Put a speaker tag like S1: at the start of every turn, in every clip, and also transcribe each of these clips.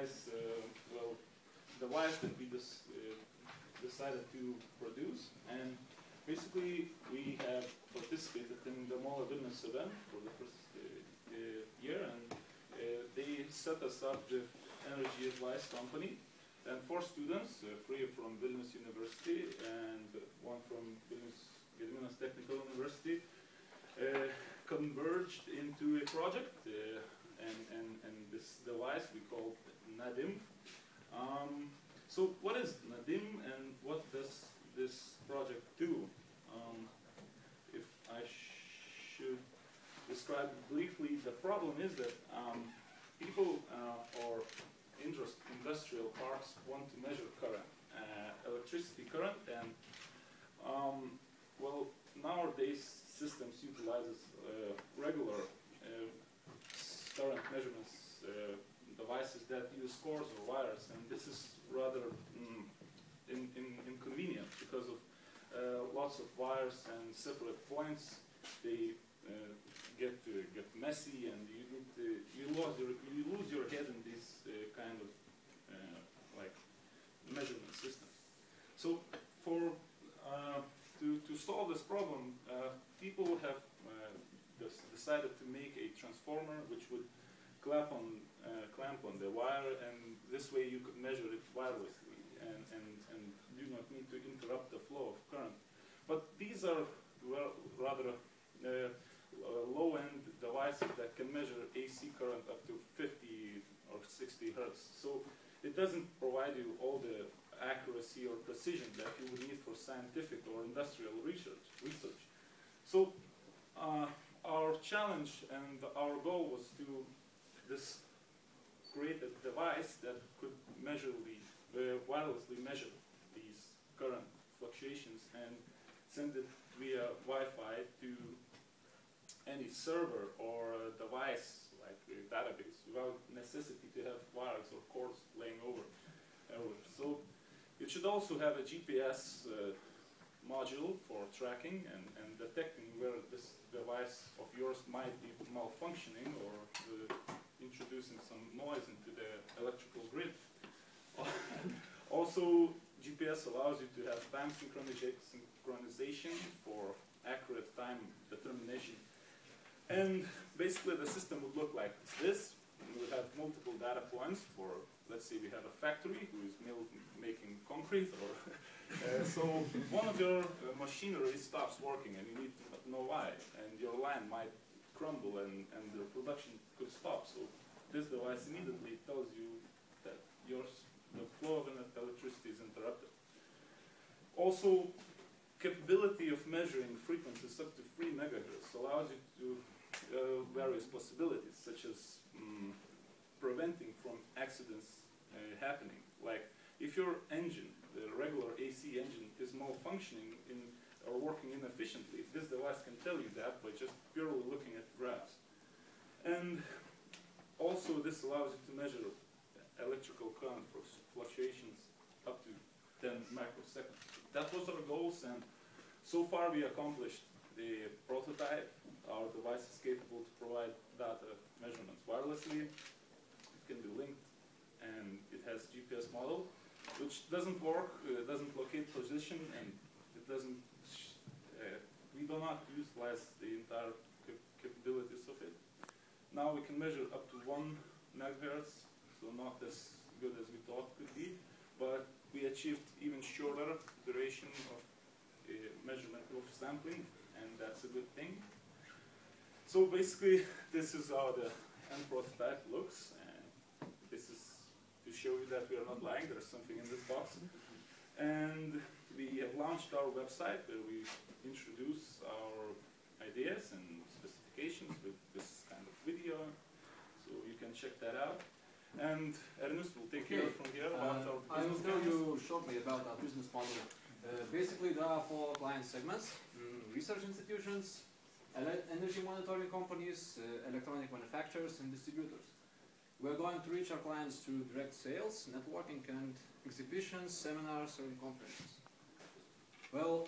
S1: summarize, well, the device that we decided to produce. And basically, we have participated in the matavimas event for the first year, and they set us up with energy advice company. And 4 students, 3 from Vilnius University and 1 from Vilnius Technical University, converged into a project, and this device we called Nadim. So what is Nadim and what does this project do? If I should describe it briefly, the problem is that people or industrial parks want to measure current, electricity current, and well, nowadays systems utilizes regular current measurements devices that use cores or wires, and this is rather inconvenient because of lots of wires and separate points. They get messy, and you lose your head in these kind of like measurement systems. So to solve this problem, people have decided to make a transformer which would clamp on the wire, and this way you could measure it wirelessly and do not need to interrupt the flow of current. But these are rather low-end devices that can measure AC current up to 50 or 60 hertz. So it doesn't provide you all the accuracy or precision that you would need for scientific or industrial research. So our challenge and our goal was to create a device that could wirelessly measure these current fluctuations and send it via Wi-Fi to any server or device like a database without necessity to have wires or cords laying over. So it should also have a GPS module for tracking and detecting where this device of yours might be malfunctioning or introducing some noise into the electrical grid. Also, GPS allows you to have time synchronization for accurate time determination. And basically the system would look like this. We would have multiple data points for, let's say we have a factory who is making concrete, or so one of your machinery stops working and you need to know why, and your line might crumble and the production could stop. So this device immediately tells you that the flow of electricity is interrupted. Also, capability of measuring frequencies up to 3 megahertz allows you to various possibilities, such as preventing from accidents happening. Like if your engine, the regular AC engine, is malfunctioning or working inefficiently, this device can tell you that by just purely looking at graphs. And also this allows you to measure electrical current fluctuations up to 10 microseconds. That was our goals, and so far we accomplished the prototype. Our device is capable to provide data measurements wirelessly. It can be linked, and it has GPS model, which doesn't work, doesn't locate position, and it doesn't. We do not utilize the entire capabilities of it. Now we can measure up to 1 megahertz, so not as good as we thought could be, but we achieved even shorter duration of measurement of sampling, and that's a good thing. So basically, this is how the end prototype looks, and this is to show you that we are not lying. There's something in this box. And we have launched our website where we introduce our ideas and specifications with this kind of video, so you can check that out. And Ernest will take care from here about our business
S2: I will tell you shortly about our business model. Basically, there are 4 client segments: research institutions, energy monitoring companies, electronic manufacturers, and distributors. We are going to reach our clients through direct sales, networking, and exhibitions, seminars, and conferences. Well,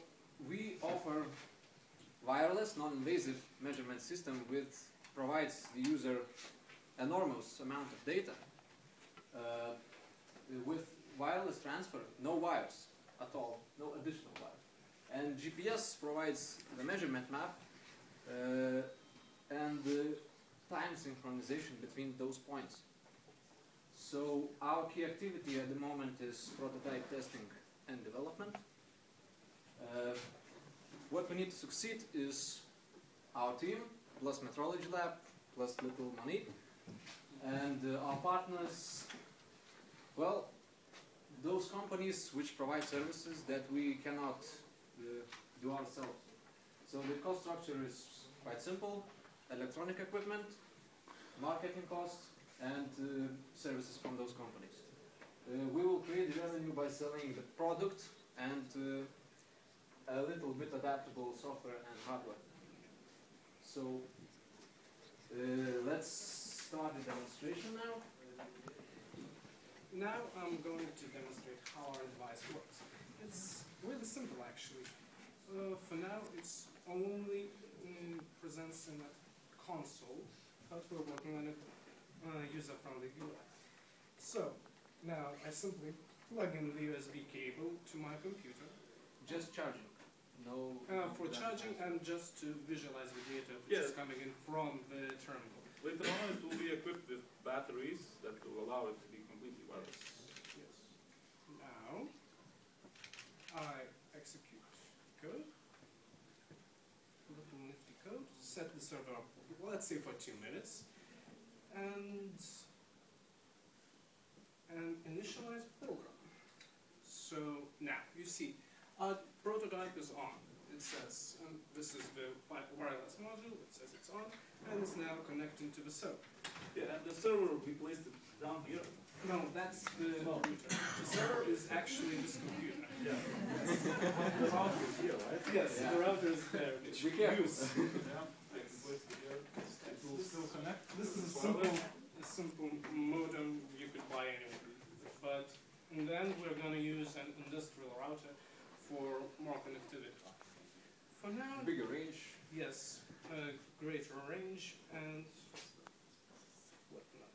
S2: we offer wireless, non-invasive measurement system which provides the user enormous amount of data. with wireless transfer, no wires at all, no additional wires. And GPS provides the measurement map and the time synchronization between those points. So our key activity at the moment is prototype testing and development. What we need to succeed is our team, plus metrology lab, plus little money. And our partners, well, those companies which provide services that we cannot do ourselves. So the cost structure is quite simple: electronic equipment, marketing costs, and services from those companies. We will create revenue by selling the product and a little bit adaptable software and hardware. So let's start the demonstration now.
S3: Now I'm going to demonstrate how our device works. It's really simple actually. For now it's only presents in a console, but we're working on a user-friendly UI. So now I simply plug in the USB cable to my computer.
S2: Just charging. No.
S3: For charging and just to visualize the data which is coming in from the terminal.
S1: Later on it will be equipped with batteries that will allow it to be completely wireless.
S3: Yes. Now I execute code, little nifty code, set the server up, well, let's say for 2 minutes, and initialize program. So now you see our prototype is on. It says this is the wireless module. It says it's on, and it's now connecting to the server.
S1: Yeah, and the server we placed it down here.
S3: No, that's the computer. The server is actually this computer.
S1: Yeah. The router is here, right?
S3: Yes,
S2: Yeah.
S3: the router is there. Which we use.
S1: Yeah. I can place it here. It will still connect.
S3: This is a simple modem you could buy anywhere. But and then we're going to use an industrial router for more connectivity. For now,
S2: Bigger range.
S3: yes, greater range and whatnot.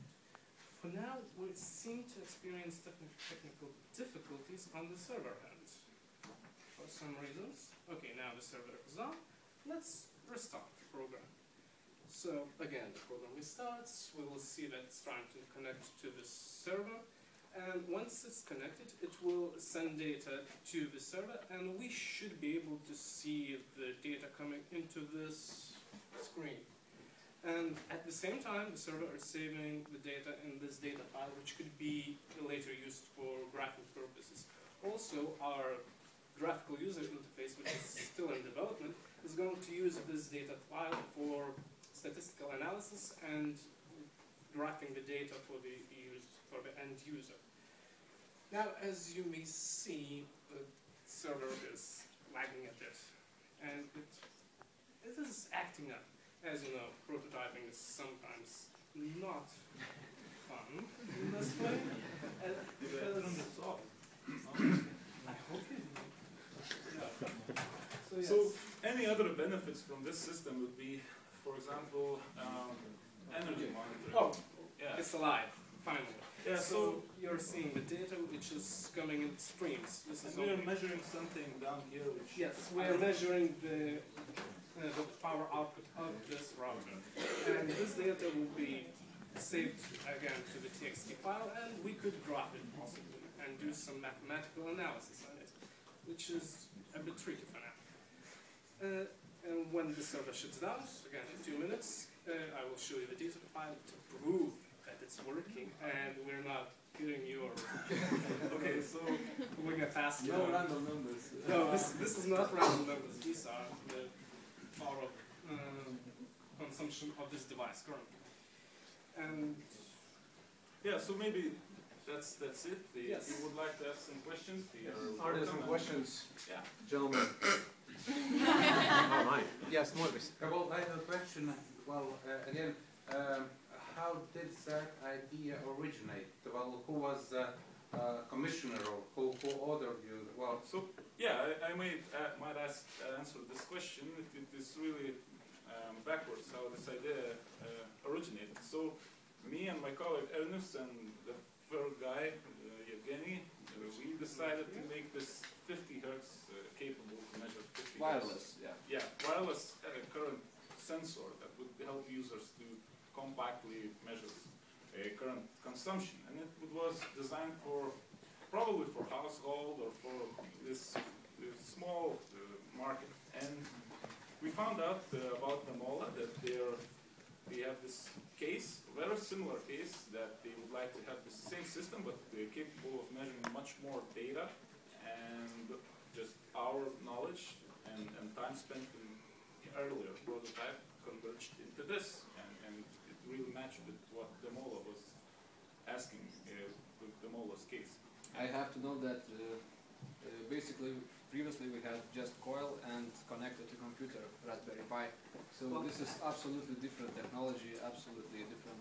S3: For now, we seem to experience technical difficulties on the server end. For some reasons. Okay, now the server is on. Let's restart the program. So again, the program restarts. We will see that it's trying to connect to the server. And once it's connected, it will send data to the server, and we should be able to see the data coming into this screen. And at the same time, the server is saving the data in this data file, which could be later used for graphic purposes. Also, our graphical user interface, which is still in development, is going to use this data file for statistical analysis and graphing the data for the end user. Now, as you may see, the server is lagging a bit, and it is acting up. As you know, prototyping is sometimes not fun in this way. I hope you do. Yeah.
S1: So any other benefits from this system would be, for example, energy monitoring.
S3: Oh,
S1: yeah.
S3: it's alive, finally.
S1: Yeah,
S3: So you're seeing the data which is coming in streams. This is
S1: we are measuring something down here which...
S3: Yes, we are measuring the power output of this router. And this data will be saved again to the TXT file, and we could graph it possibly and do some mathematical analysis on it, which is a bit tricky for now. And when the server shuts down, again in 2 minutes, I will show you the data file to prove that it's working, and we're not kidding you or... Okay, so we're going to fast...
S2: No random numbers.
S3: No, this is not random numbers. These are the power of consumption of this device currently. And
S1: yeah, so maybe that's it.
S3: Yes.
S1: You would like to ask some questions?
S4: Are there some questions,
S1: Yeah.
S4: gentlemen?
S5: Oh, mine.
S4: Yes, Morris. Well, I have a question. Well, again, how did that idea originate? Well, who was the commissioner or who ordered you? Well,
S1: So yeah, I might answer this question. It is really backwards how this idea originated. So me and my colleague Ernest and the third guy, Yevgeny, we decided to make this 50 hertz capable to measure 50
S2: Wireless,
S1: hertz.
S2: yeah.
S1: Yeah, wireless current sensor that would help users to compactly measure current consumption. And it was designed for, probably for household or for this small market. And we found out about the MOLA that they have this case, a very similar case, that they would like to have the same system, but they're capable of measuring much more data, and just our knowledge and time spent in earlier prototype converged into this, and it really matched with what the MOLA was asking with the MOLA's case.
S2: I have to note that basically previously we had just coil and connected to computer Raspberry Pi. So this is absolutely different technology, absolutely different